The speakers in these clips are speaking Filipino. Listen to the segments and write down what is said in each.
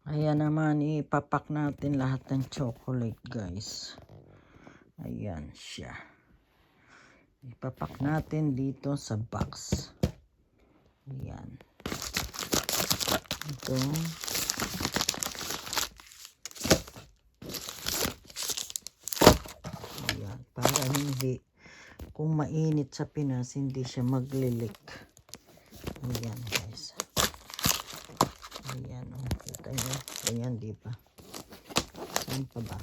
Ayan naman, ipapak natin lahat ng chocolate, guys. Ayan siya. Ipapak natin dito sa box. Ayan. Ito. Ayan. Para hindi, kung mainit sa Pinas, hindi siya maglilik. Ayan, guys. Ayan, oh. Kita nyo. Ayan, di ba? Saan pa ba?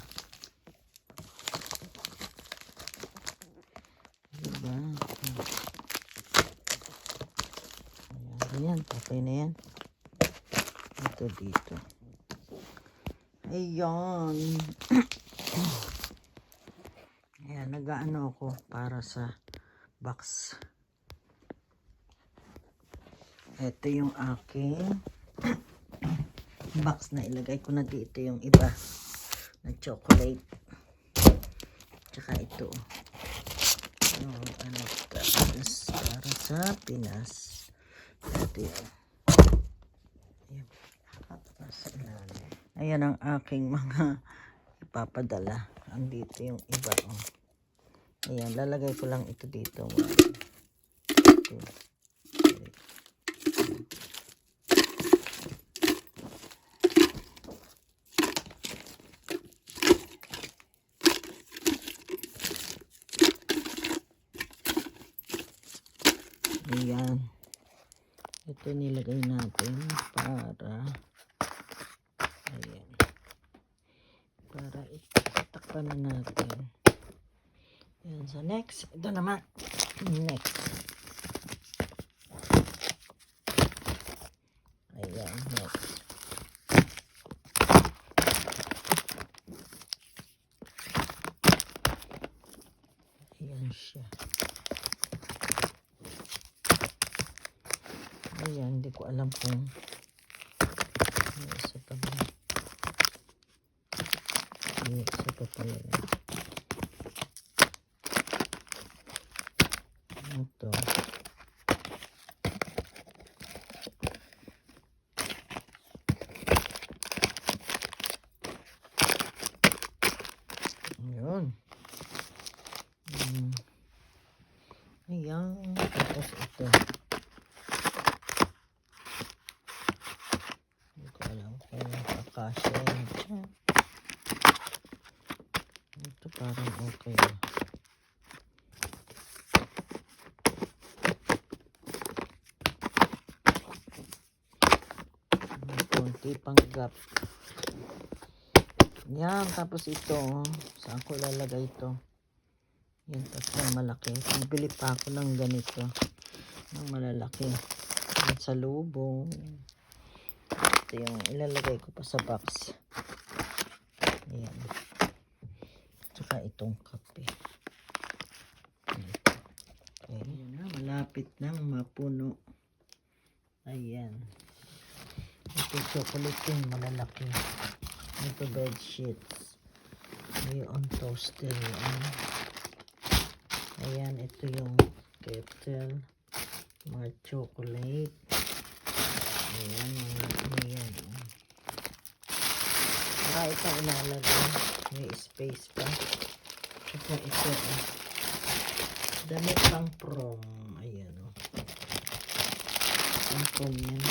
Diba? Ayan, patay na yan. Ito dito. Ayan. Ayan, nag-ano ako para sa box. Ito yung aking box na ilagay ko na dito yung iba na chocolate. Tsaka ito. Yung ano para sa Pinas. Ito yun. Ayan ang aking mga ipapadala. Andito yung iba. Oh. Ayan, lalagay ko lang ito dito. 1, 2, 3. Ayan. Ito nilagay natin para ayan. Para itakpan na natin. Ayan. So next, ito naman. Next. Ayan. Next. Ayan siya. Ayan, hindi ko alam kung isa pa ba. Isa pa pala yan. Ito. Ayan. Ayan. Tapos ito. Kakasya yun. Ito parang okay. Konti pang gap. Yan. Tapos ito. Saan ko lalagay ito? Yan. Tatlong malaki. Bibili pa ako ng ganito. Ng malalaki. Yan sa lubong. Ito yung ilalagay ko pa sa box. Ayan. Tsaka itong kape. Okay. Ayan na. Malapit nang mapuno. Ayan. Ito chocolate yung malalaki. Ito bed sheets. Ayan toaster. Ayan. Ito yung kettle. Mga chocolate. Ayan, ayan. Saka ito ilalagay. May space pa. Saka ito. Damit pang prom. Ayan, o. Pang prom yan.